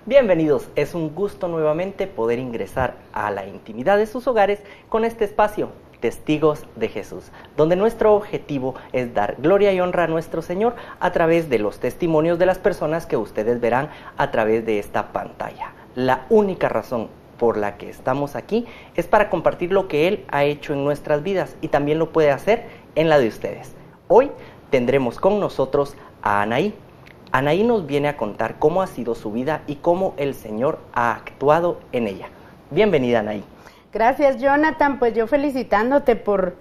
Bienvenidos, es un gusto nuevamente poder ingresar a la intimidad de sus hogares con este espacio, Testigos de Jesús, donde nuestro objetivo es dar gloria y honra a nuestro Señor a través de los testimonios de las personas que ustedes verán a través de esta pantalla. La única razón por la que estamos aquí es para compartir lo que Él ha hecho en nuestras vidas y también lo puede hacer en la de ustedes. Hoy tendremos con nosotros a Anaí. Anaí nos viene a contar cómo ha sido su vida y cómo el Señor ha actuado en ella. Bienvenida, Anaí. Gracias, Jonathan. Pues yo felicitándote por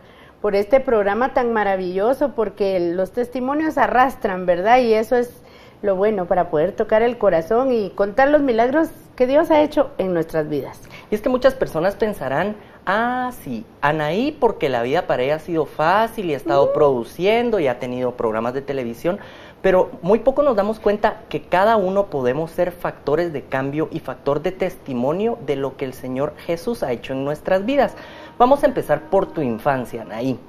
este programa tan maravilloso, porque los testimonios arrastran, ¿verdad? Y eso es lo bueno para poder tocar el corazón y contar los milagros que Dios ha hecho en nuestras vidas. Y es que muchas personas pensarán, sí, Anaí, porque la vida para ella ha sido fácil y ha estado produciendo y ha tenido programas de televisión, pero muy poco nos damos cuenta que cada uno podemos ser factores de cambio y factor de testimonio de lo que el Señor Jesús ha hecho en nuestras vidas. Vamos a empezar por tu infancia, Anaí.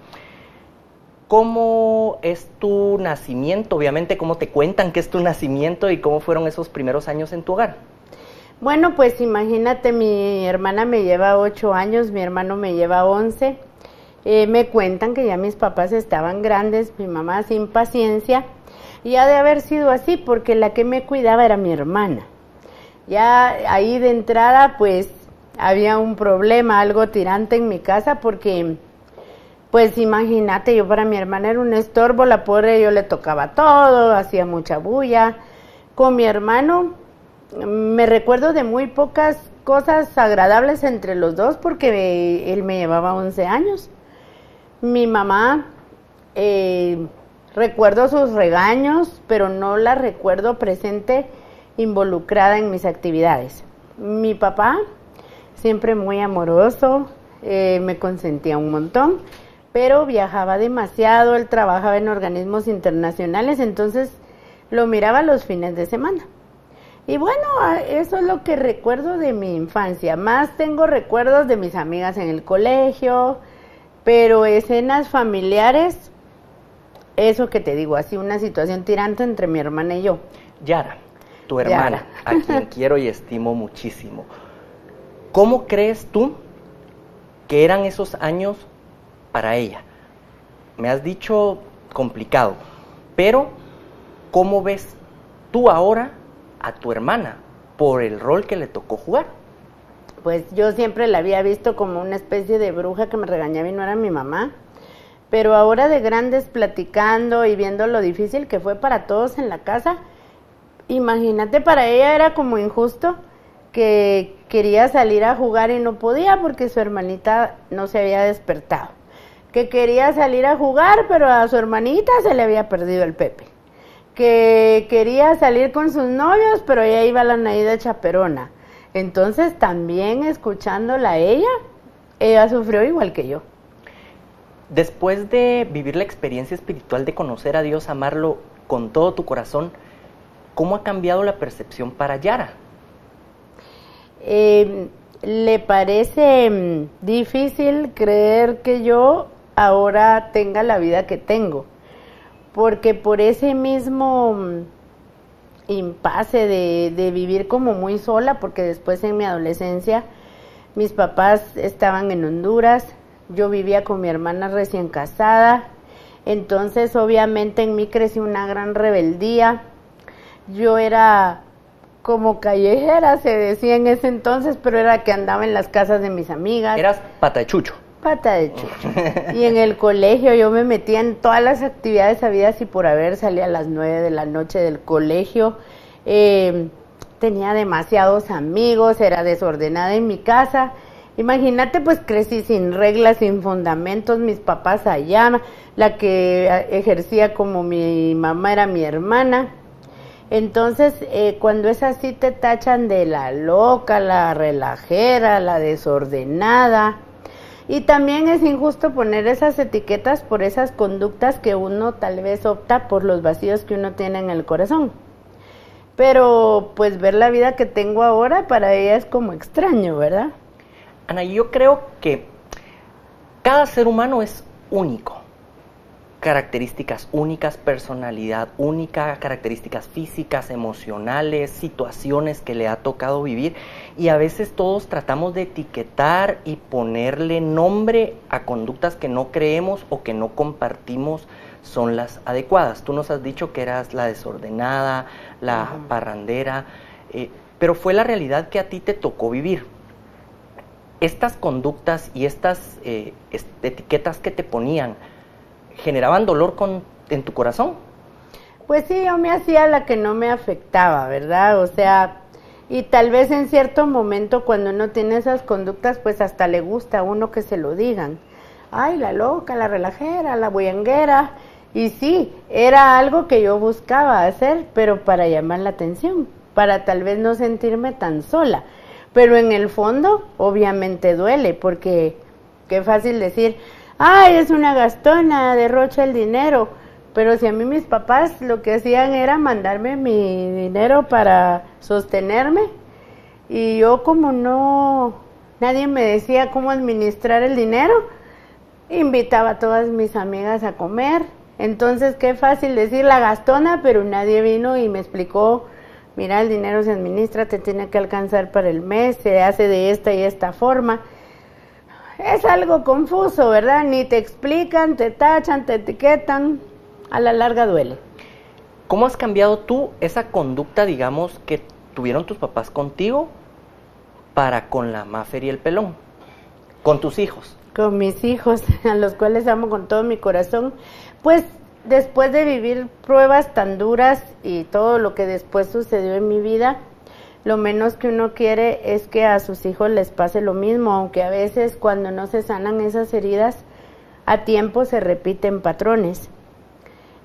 ¿Cómo es tu nacimiento? Obviamente, ¿cómo te cuentan qué es tu nacimiento y cómo fueron esos primeros años en tu hogar? Bueno, pues imagínate, mi hermana me lleva 8 años, mi hermano me lleva 11. Me cuentan que ya mis papás estaban grandes, mi mamá sin paciencia. Y ha de haber sido así, porque la que me cuidaba era mi hermana. Ya ahí de entrada, pues, había un problema, algo tirante en mi casa, porque, pues, imagínate, yo para mi hermana era un estorbo, la pobre, yo le tocaba todo, hacía mucha bulla. Con mi hermano, me recuerdo de muy pocas cosas agradables entre los dos, porque él me llevaba 11 años. Mi mamá, recuerdo sus regaños, pero no la recuerdo presente, involucrada en mis actividades. Mi papá, siempre muy amoroso, me consentía un montón, pero viajaba demasiado, él trabajaba en organismos internacionales, entonces lo miraba los fines de semana. Y bueno, eso es lo que recuerdo de mi infancia. Más tengo recuerdos de mis amigas en el colegio, pero escenas familiares, eso que te digo, así una situación tirante entre mi hermana y yo. Yara, tu hermana, a quien quiero y estimo muchísimo. ¿Cómo crees tú que eran esos años para ella? Me has dicho complicado, pero ¿cómo ves tú ahora a tu hermana por el rol que le tocó jugar? Pues yo siempre la había visto como una especie de bruja que me regañaba y no era mi mamá. Pero ahora de grandes platicando y viendo lo difícil que fue para todos en la casa, imagínate, para ella era como injusto que quería salir a jugar y no podía porque su hermanita no se había despertado. Que quería salir a jugar, pero a su hermanita se le había perdido el Pepe. Que quería salir con sus novios, pero ella iba a la Naída chaperona. Entonces también escuchándola a ella sufrió igual que yo. Después de vivir la experiencia espiritual de conocer a Dios, amarlo con todo tu corazón, ¿cómo ha cambiado la percepción para Yara? Le parece difícil creer que yo ahora tenga la vida que tengo, porque por ese mismo impasse de vivir como muy sola, porque después en mi adolescencia mis papás estaban en Honduras, yo vivía con mi hermana recién casada, entonces obviamente en mí creció una gran rebeldía. Yo era como callejera, se decía en ese entonces, pero era que andaba en las casas de mis amigas. Eras pata de chucho. Pata de chucho. Y en el colegio yo me metía en todas las actividades habidas y por haber, salía a las 9 de la noche del colegio. Tenía demasiados amigos, era desordenada en mi casa. Imagínate, pues crecí sin reglas, sin fundamentos, mis papás allá, la que ejercía como mi mamá era mi hermana. Entonces, cuando es así te tachan de la loca, la relajera, la desordenada. Y también es injusto poner esas etiquetas por esas conductas que uno tal vez opta por los vacíos que uno tiene en el corazón. Pero pues ver la vida que tengo ahora para ella es como extraño, ¿verdad? Ana, yo creo que cada ser humano es único. características únicas, personalidad única, características físicas, emocionales, situaciones que le ha tocado vivir, y a veces todos tratamos de etiquetar y ponerle nombre a conductas que no creemos o que no compartimos son las adecuadas. Tú nos has dicho que eras la desordenada, la parrandera, pero fue la realidad que a ti te tocó vivir. Estas conductas y estas etiquetas que te ponían, ¿generaban dolor en tu corazón? Pues sí, yo me hacía la que no me afectaba, ¿verdad? O sea, y tal vez en cierto momento cuando uno tiene esas conductas, pues hasta le gusta a uno que se lo digan. Ay, la loca, la relajera, la bullanguera. Y sí, era algo que yo buscaba hacer, pero para llamar la atención, para tal vez no sentirme tan sola. Pero en el fondo, obviamente duele, porque qué fácil decir, ay, es una gastona, derrocha el dinero. Pero si a mí mis papás lo que hacían era mandarme mi dinero para sostenerme, y yo como no, nadie me decía cómo administrar el dinero, invitaba a todas mis amigas a comer. Entonces qué fácil decir la gastona, pero nadie vino y me explicó, mira, el dinero se administra, te tiene que alcanzar para el mes, se hace de esta y esta forma. Es algo confuso, ¿verdad? Ni te explican, te tachan, te etiquetan, a la larga duele. ¿Cómo has cambiado tú esa conducta, digamos, que tuvieron tus papás contigo para con la Mafer y el Pelón? Con tus hijos. Con mis hijos, a los cuales amo con todo mi corazón. Pues después de vivir pruebas tan duras y todo lo que después sucedió en mi vida, lo menos que uno quiere es que a sus hijos les pase lo mismo, aunque a veces cuando no se sanan esas heridas, a tiempo se repiten patrones.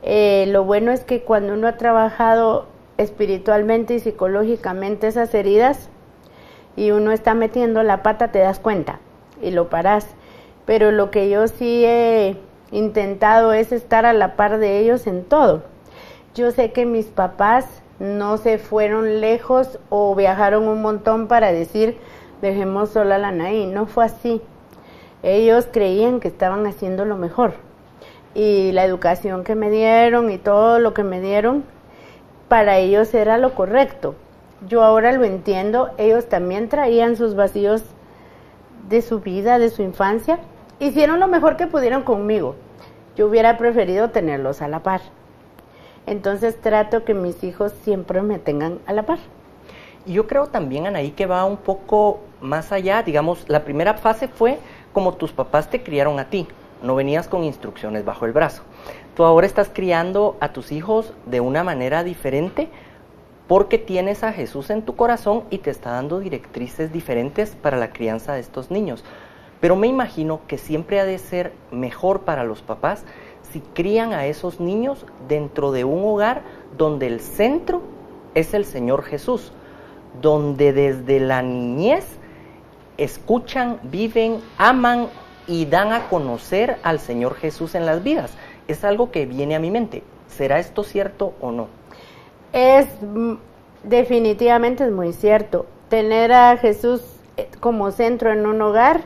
Lo bueno es que cuando uno ha trabajado espiritualmente y psicológicamente esas heridas y uno está metiendo la pata, te das cuenta y lo paras. Pero lo que yo sí he intentado es estar a la par de ellos en todo. Yo sé que mis papás no se fueron lejos o viajaron un montón para decir, dejemos sola a la Anaí. No fue así. Ellos creían que estaban haciendo lo mejor. Y la educación que me dieron y todo lo que me dieron, para ellos era lo correcto. Yo ahora lo entiendo, ellos también traían sus vacíos de su vida, de su infancia. Hicieron lo mejor que pudieron conmigo. Yo hubiera preferido tenerlos a la par. Entonces trato que mis hijos siempre me tengan a la par. Y yo creo también, Anaí, que va un poco más allá. Digamos, la primera fase fue como tus papás te criaron a ti. No venías con instrucciones bajo el brazo. Tú ahora estás criando a tus hijos de una manera diferente porque tienes a Jesús en tu corazón y te está dando directrices diferentes para la crianza de estos niños. Pero me imagino que siempre ha de ser mejor para los papás si crían a esos niños dentro de un hogar donde el centro es el Señor Jesús, donde desde la niñez escuchan, viven, aman y dan a conocer al Señor Jesús en las vidas. Es algo que viene a mi mente. ¿Será esto cierto o no? Definitivamente es muy cierto. Tener a Jesús como centro en un hogar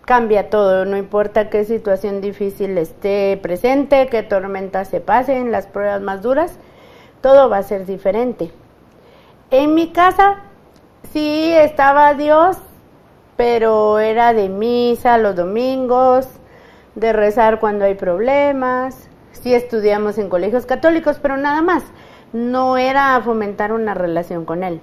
cambia todo, no importa qué situación difícil esté presente, qué tormentas se pasen, las pruebas más duras, todo va a ser diferente. En mi casa sí estaba Dios, pero era de misa los domingos, de rezar cuando hay problemas, sí estudiamos en colegios católicos, pero nada más, no era fomentar una relación con Él.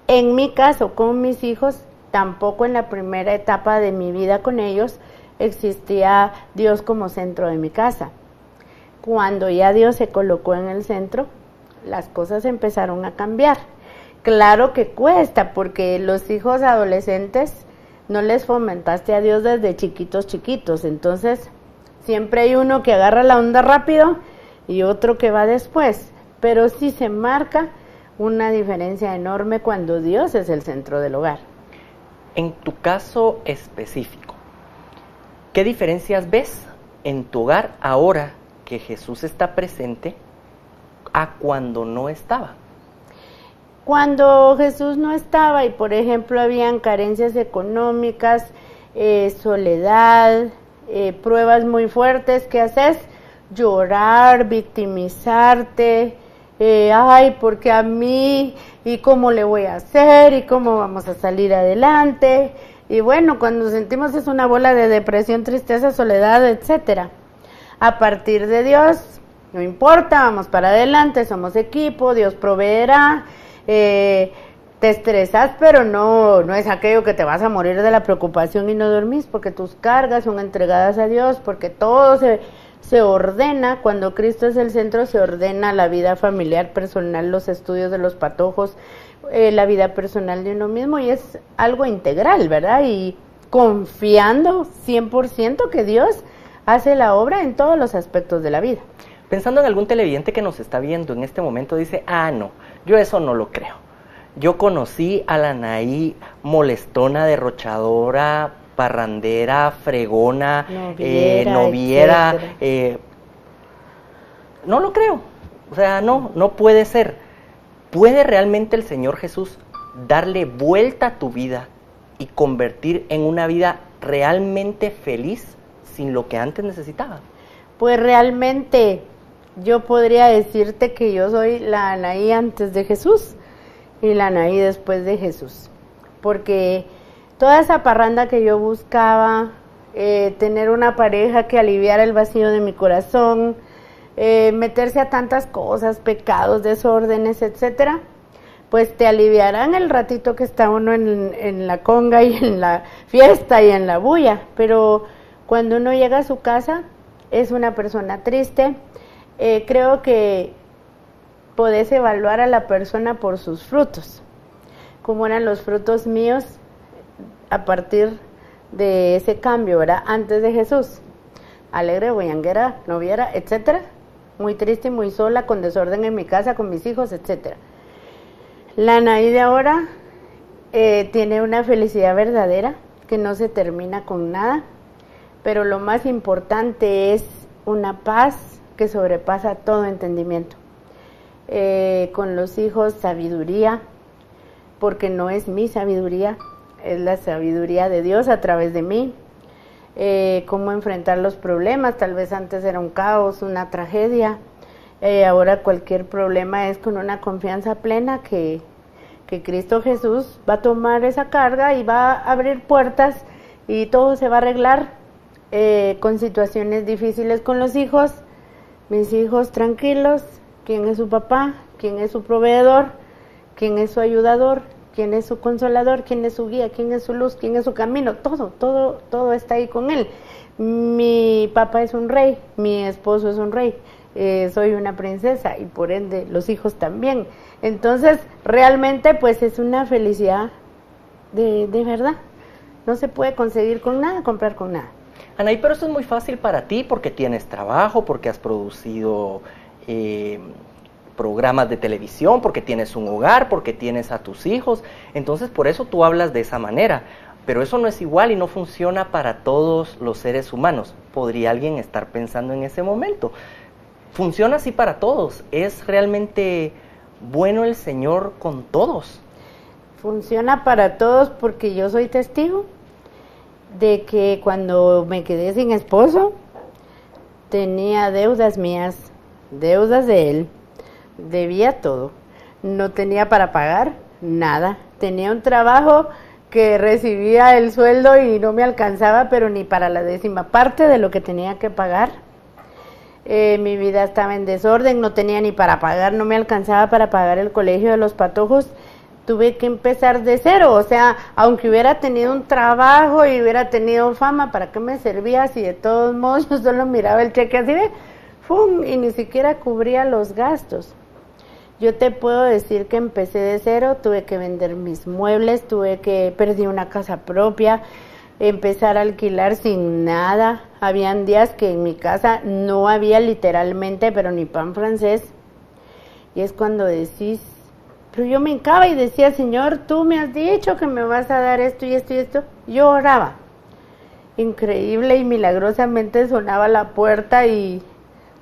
En mi caso, con mis hijos, tampoco en la primera etapa de mi vida con ellos existía Dios como centro de mi casa. Cuando ya Dios se colocó en el centro, las cosas empezaron a cambiar. Claro que cuesta, porque los hijos adolescentes no les fomentaste a Dios desde chiquitos, entonces siempre hay uno que agarra la onda rápido y otro que va después, pero sí se marca una diferencia enorme cuando Dios es el centro del hogar. En tu caso específico, ¿qué diferencias ves en tu hogar ahora que Jesús está presente a cuando no estaba? Cuando Jesús no estaba y por ejemplo habían carencias económicas, soledad, pruebas muy fuertes, ¿qué haces? Llorar, victimizarte, ay, porque a mí, y cómo le voy a hacer, y cómo vamos a salir adelante. Y bueno, cuando sentimos es una bola de depresión, tristeza, soledad, etcétera. A partir de Dios, no importa, vamos para adelante, somos equipo, Dios proveerá. Te estresas, pero no es aquello que te vas a morir de la preocupación y no dormís, porque tus cargas son entregadas a Dios, porque todo se ordena. Cuando Cristo es el centro, se ordena la vida familiar, personal, los estudios de los patojos, la vida personal de uno mismo, y es algo integral, ¿verdad? Y confiando 100% que Dios hace la obra en todos los aspectos de la vida. Pensando en algún televidente que nos está viendo en este momento, dice, no, yo eso no lo creo. Yo conocí a la Anaí molestona, derrochadora, parrandera, fregona, noviera. No lo creo. O sea, no puede ser. ¿Puede realmente el Señor Jesús darle vuelta a tu vida y convertir en una vida realmente feliz sin lo que antes necesitaba? Pues realmente yo podría decirte que yo soy la Anaí antes de Jesús y la Anaí después de Jesús, porque toda esa parranda que yo buscaba, tener una pareja que aliviara el vacío de mi corazón, meterse a tantas cosas, pecados, desórdenes, etcétera, pues te aliviarán el ratito que está uno en la conga y en la fiesta y en la bulla, pero cuando uno llega a su casa es una persona triste. Creo que podés evaluar a la persona por sus frutos, como eran los frutos míos a partir de ese cambio, ¿verdad? Antes de Jesús, alegre, guayanguera, noviera, etcétera, muy triste, muy sola, con desorden en mi casa, con mis hijos, etcétera. La Anaí de ahora tiene una felicidad verdadera que no se termina con nada, pero lo más importante es una paz que sobrepasa todo entendimiento. Con los hijos, sabiduría, porque no es mi sabiduría, es la sabiduría de Dios a través de mí. Cómo enfrentar los problemas, tal vez antes era un caos, una tragedia, ahora cualquier problema es con una confianza plena que Cristo Jesús va a tomar esa carga y va a abrir puertas y todo se va a arreglar. Con situaciones difíciles con los hijos, mis hijos tranquilos, quién es su papá, quién es su proveedor, quién es su ayudador, quién es su consolador, quién es su guía, quién es su luz, quién es su camino, todo está ahí con él. Mi papá es un rey, mi esposo es un rey, soy una princesa y por ende los hijos también. Entonces realmente pues es una felicidad de verdad, no se puede conseguir con nada, comprar con nada. Anaí, pero eso es muy fácil para ti porque tienes trabajo, porque has producido programas de televisión, porque tienes un hogar, porque tienes a tus hijos. Entonces, por eso tú hablas de esa manera. Pero eso no es igual y no funciona para todos los seres humanos. Podría alguien estar pensando en ese momento. Funciona así para todos. ¿Es realmente bueno el Señor con todos? Funciona para todos porque yo soy testigo de que cuando me quedé sin esposo, tenía deudas mías, deudas de él, debía todo, no tenía para pagar nada, tenía un trabajo que recibía el sueldo y no me alcanzaba, pero ni para la 10ª parte de lo que tenía que pagar. Mi vida estaba en desorden, no tenía ni para pagar, no me alcanzaba para pagar el colegio de los patojos. Tuve que empezar de cero, o sea, aunque hubiera tenido un trabajo y hubiera tenido fama, ¿para qué me servía si de todos modos yo solo miraba el cheque así de ¡fum! Y ni siquiera cubría los gastos? Yo te puedo decir que empecé de cero, tuve que vender mis muebles, perdí una casa propia, empezar a alquilar sin nada. Habían días que en mi casa no había literalmente, pero ni pan francés. Y es cuando decís, pero yo me hincaba y decía, Señor, tú me has dicho que me vas a dar esto y esto y esto. Yo oraba. Increíble y milagrosamente sonaba la puerta y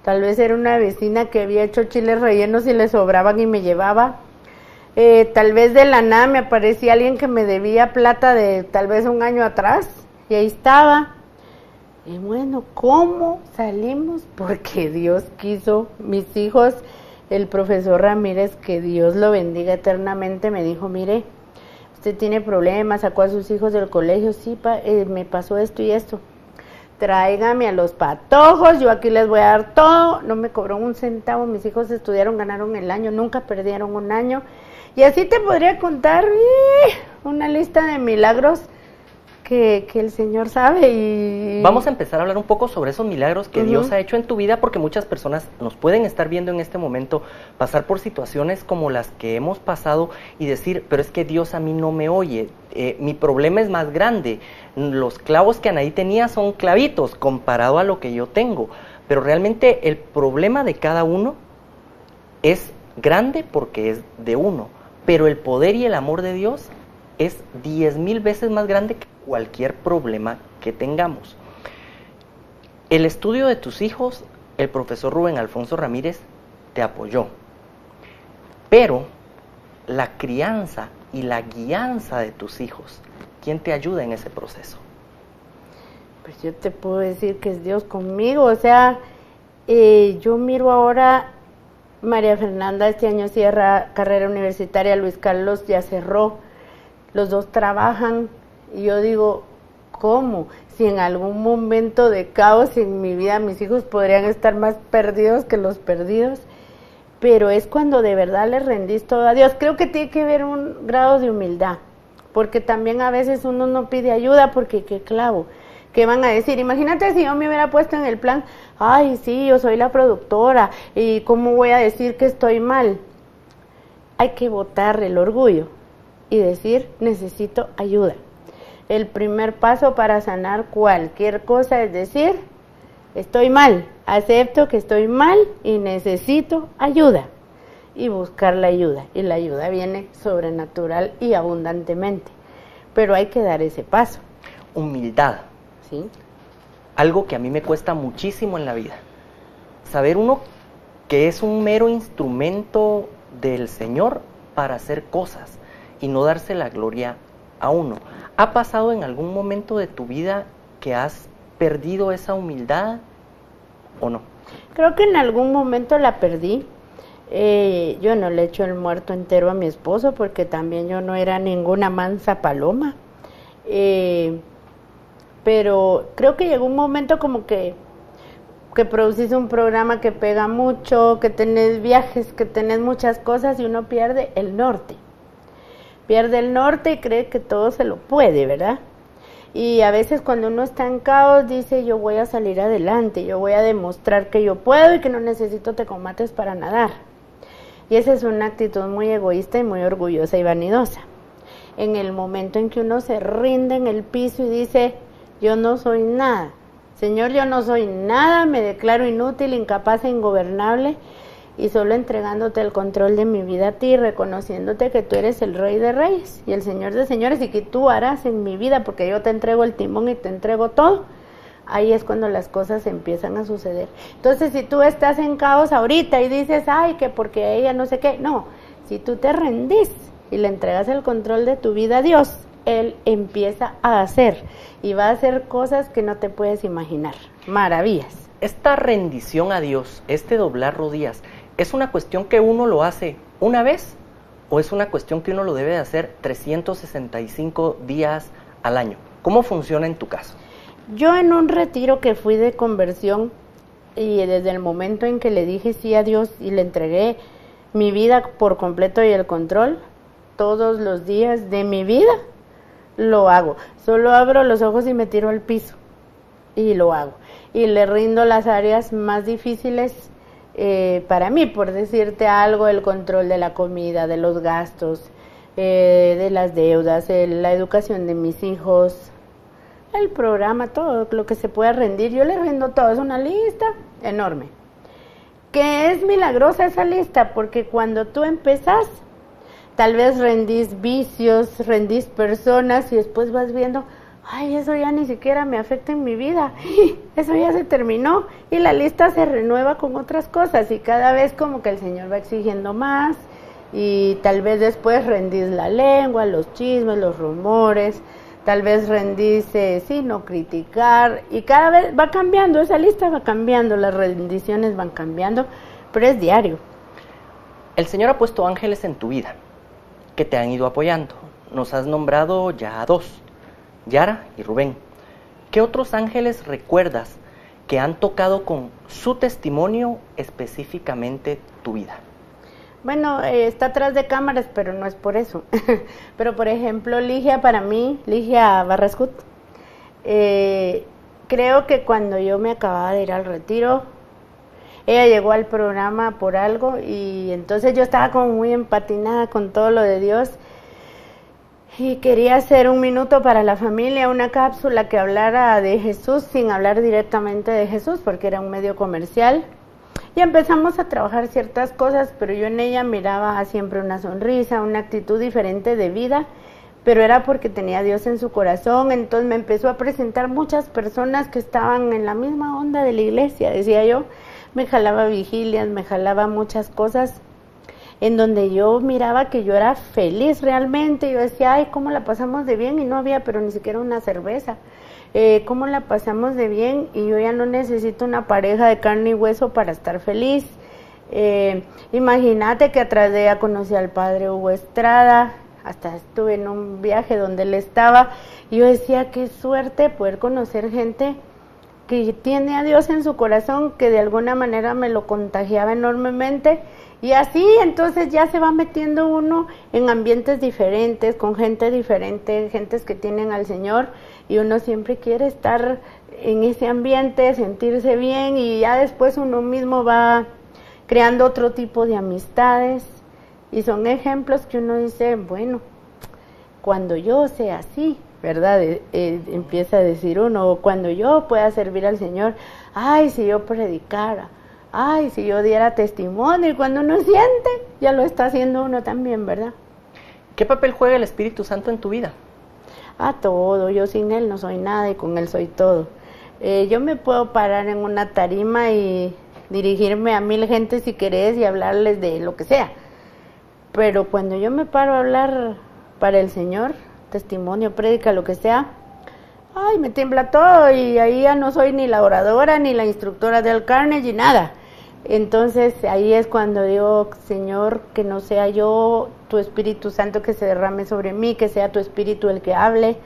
tal vez era una vecina que había hecho chiles rellenos y le sobraban y me llevaba. Tal vez de la nada me aparecía alguien que me debía plata de tal vez un año atrás y ahí estaba. Y bueno, ¿cómo salimos? Porque Dios quiso. Mis hijos, el profesor Ramírez, que Dios lo bendiga eternamente, me dijo, mire, usted tiene problemas, sacó a sus hijos del colegio, sí, me pasó esto y esto. Tráigame a los patojos, yo aquí les voy a dar todo. No me cobró un centavo, mis hijos estudiaron, ganaron el año, nunca perdieron un año. Y así te podría contar una lista de milagros que el Señor sabe. Y vamos a empezar a hablar un poco sobre esos milagros que Dios ha hecho en tu vida, porque muchas personas nos pueden estar viendo en este momento pasar por situaciones como las que hemos pasado y decir, pero es que Dios a mí no me oye, mi problema es más grande, los clavos que Anaí tenía son clavitos comparado a lo que yo tengo, pero realmente el problema de cada uno es grande porque es de uno, pero el poder y el amor de Dios es 10,000 veces más grande que cualquier problema que tengamos. El estudio de tus hijos, el profesor Rubén Alfonso Ramírez te apoyó, pero la crianza y la guianza de tus hijos, ¿quién te ayuda en ese proceso? Pues yo te puedo decir que es Dios conmigo, o sea, yo miro ahora, María Fernanda este año cierra carrera universitaria, Luis Carlos ya cerró, los dos trabajan, y yo digo, ¿cómo? Si en algún momento de caos en mi vida mis hijos podrían estar más perdidos que los perdidos, pero es cuando de verdad les rendís todo a Dios. Creo que tiene que haber un grado de humildad, porque también a veces uno no pide ayuda porque qué clavo, ¿qué van a decir? Imagínate si yo me hubiera puesto en el plan, ay sí, yo soy la productora, y ¿cómo voy a decir que estoy mal? Hay que botar el orgullo y decir, necesito ayuda. El primer paso para sanar cualquier cosa es decir, estoy mal, acepto que estoy mal y necesito ayuda. Y buscar la ayuda. Y la ayuda viene sobrenatural y abundantemente. Pero hay que dar ese paso. Humildad. ¿Sí? Algo que a mí me cuesta muchísimo en la vida. Saber uno que es un mero instrumento del Señor para hacer cosas y no darse la gloria a uno. ¿Ha pasado en algún momento de tu vida que has perdido esa humildad o no? Creo que en algún momento la perdí. Yo no le echo el muerto entero a mi esposo porque también yo no era ninguna mansa paloma. Pero creo que llegó un momento como que producís un programa que pega mucho, que tenés viajes, que tenés muchas cosas y uno pierde el norte. Pierde el norte y cree que todo se lo puede, ¿verdad? Y a veces cuando uno está en caos dice, yo voy a salir adelante, yo voy a demostrar que yo puedo y que no necesito tecomates para nadar. Y esa es una actitud muy egoísta y muy orgullosa y vanidosa. En el momento en que uno se rinde en el piso y dice, yo no soy nada, Señor, yo no soy nada, me declaro inútil, incapaz e ingobernable, y solo entregándote el control de mi vida a ti, reconociéndote que tú eres el Rey de Reyes y el Señor de Señores y que tú harás en mi vida porque yo te entrego el timón y te entrego todo. Ahí es cuando las cosas empiezan a suceder. Entonces, si tú estás en caos ahorita y dices, ay, que porque ella no sé qué, no, si tú te rendís y le entregas el control de tu vida a Dios, Él empieza a hacer y va a hacer cosas que no te puedes imaginar, maravillas. Esta rendición a Dios, este doblar rodillas, ¿es una cuestión que uno lo hace una vez o es una cuestión que uno lo debe de hacer 365 días al año? ¿Cómo funciona en tu caso? Yo en un retiro que fui de conversión y desde el momento en que le dije sí a Dios y le entregué mi vida por completo y el control, todos los días de mi vida lo hago. Solo abro los ojos y me tiro al piso y lo hago. Y le rindo las áreas más difíciles para mí, por decirte algo, el control de la comida, de los gastos, de las deudas, la educación de mis hijos, el programa, todo lo que se pueda rendir, yo le rindo todo, es una lista enorme. Que es milagrosa esa lista, porque cuando tú empezás, tal vez rendís vicios, rendís personas y después vas viendo, ay, eso ya ni siquiera me afecta en mi vida, eso ya se terminó y la lista se renueva con otras cosas y cada vez como que el Señor va exigiendo más y tal vez después rendís la lengua, los chismes, los rumores, tal vez rendirse, sí, no criticar, y cada vez va cambiando, esa lista va cambiando, las rendiciones van cambiando, pero es diario. El Señor ha puesto ángeles en tu vida que te han ido apoyando. Nos has nombrado ya a 2, Yara y Rubén. ¿Qué otros ángeles recuerdas que han tocado con su testimonio específicamente tu vida? Bueno, está atrás de cámaras, pero no es por eso. Pero, por ejemplo, Ligia, para mí, Ligia Barrascut, creo que cuando yo me acababa de ir al retiro, ella llegó al programa por algo y entonces yo estaba como muy empatinada con todo lo de Dios y quería hacer un minuto para la familia, una cápsula que hablara de Jesús sin hablar directamente de Jesús, porque era un medio comercial. Y empezamos a trabajar ciertas cosas, pero yo en ella miraba siempre una sonrisa, una actitud diferente de vida, pero era porque tenía a Dios en su corazón. Entonces me empezó a presentar muchas personas que estaban en la misma onda de la iglesia, decía yo. Me jalaba vigilias, me jalaba muchas cosas en donde yo miraba que yo era feliz realmente. Yo decía, ay, cómo la pasamos de bien, y no había pero ni siquiera una cerveza. Cómo la pasamos de bien y yo ya no necesito una pareja de carne y hueso para estar feliz. Imagínate que atrás de ella conocí al padre Hugo Estrada, hasta estuve en un viaje donde él estaba, y yo decía, qué suerte poder conocer gente que tiene a Dios en su corazón, que de alguna manera me lo contagiaba enormemente. Y así entonces ya se va metiendo uno en ambientes diferentes, con gente diferente, gentes que tienen al Señor, y uno siempre quiere estar en ese ambiente, sentirse bien, y ya después uno mismo va creando otro tipo de amistades, y son ejemplos que uno dice, bueno, cuando yo sea así, ¿verdad? Empieza a decir uno, o cuando yo pueda servir al Señor, ay, si yo predicara, ay, si yo diera testimonio, y cuando uno siente, ya lo está haciendo uno también, ¿verdad? ¿Qué papel juega el Espíritu Santo en tu vida? Todo, yo sin Él no soy nada y con Él soy todo. Yo me puedo parar en una tarima y dirigirme a 1000 gentes si querés y hablarles de lo que sea, pero cuando yo me paro a hablar para el Señor, testimonio, prédica, lo que sea, ay, me tiembla todo, y ahí ya no soy ni la oradora ni la instructora del Carnegie, nada. Entonces ahí es cuando digo, Señor, que no sea yo, tu Espíritu Santo que se derrame sobre mí, que sea tu Espíritu el que hable,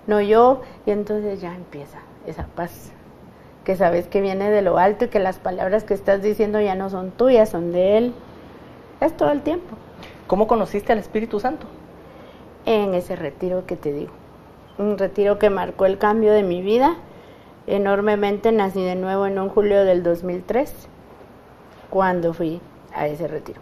no yo. Y entonces ya empieza esa paz, que sabes que viene de lo alto y que las palabras que estás diciendo ya no son tuyas, son de Él. Es todo el tiempo. ¿Cómo conociste al Espíritu Santo? En ese retiro que te digo, un retiro que marcó el cambio de mi vida enormemente. Nací de nuevo en un julio del 2003, cuando fui a ese retiro.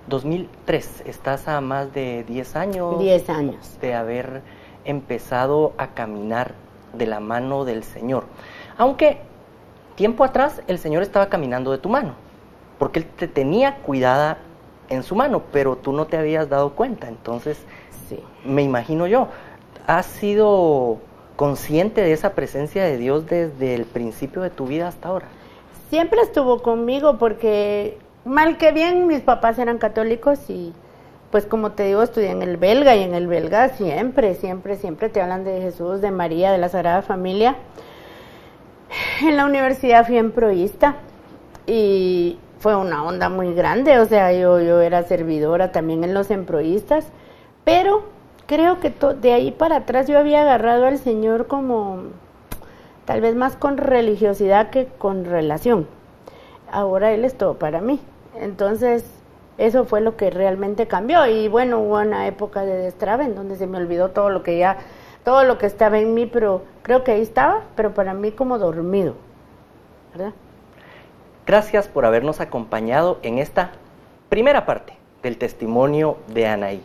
2003, estás a más de 10 años. 10 años. De haber empezado a caminar de la mano del Señor. Aunque tiempo atrás el Señor estaba caminando de tu mano, porque Él te tenía cuidada en su mano, pero tú no te habías dado cuenta. Entonces, sí, me imagino yo, ¿has sido consciente de esa presencia de Dios desde el principio de tu vida hasta ahora? Siempre estuvo conmigo, porque mal que bien mis papás eran católicos, y pues como te digo, estudié en el belga, y en el belga siempre te hablan de Jesús, de María, de la Sagrada Familia. En la universidad fui emproísta y fue una onda muy grande, o sea, yo era servidora también en los emproístas, pero creo que de ahí para atrás yo había agarrado al Señor como tal vez más con religiosidad que con relación. Ahora Él es todo para mí. Entonces, eso fue lo que realmente cambió. Y bueno, hubo una época de destrabe en donde se me olvidó todo lo que estaba en mí, pero creo que ahí estaba, pero para mí como dormido, ¿verdad? Gracias por habernos acompañado en esta primera parte del testimonio de Anaí.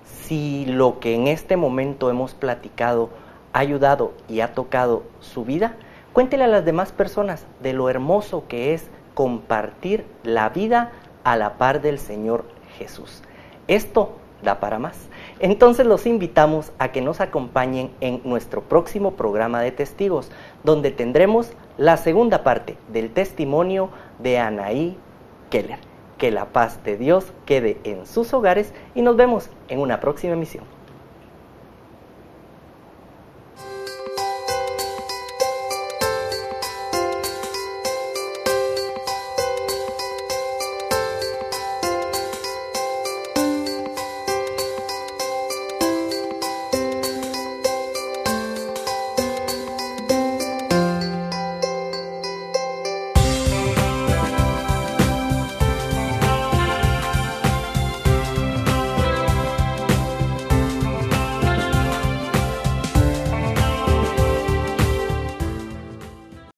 Si lo que en este momento hemos platicado ha ayudado y ha tocado su vida, cuéntele a las demás personas de lo hermoso que es compartir la vida a la par del Señor Jesús. Esto da para más. Entonces los invitamos a que nos acompañen en nuestro próximo programa de testigos, donde tendremos la segunda parte del testimonio de Anaí Keller. Que la paz de Dios quede en sus hogares y nos vemos en una próxima emisión.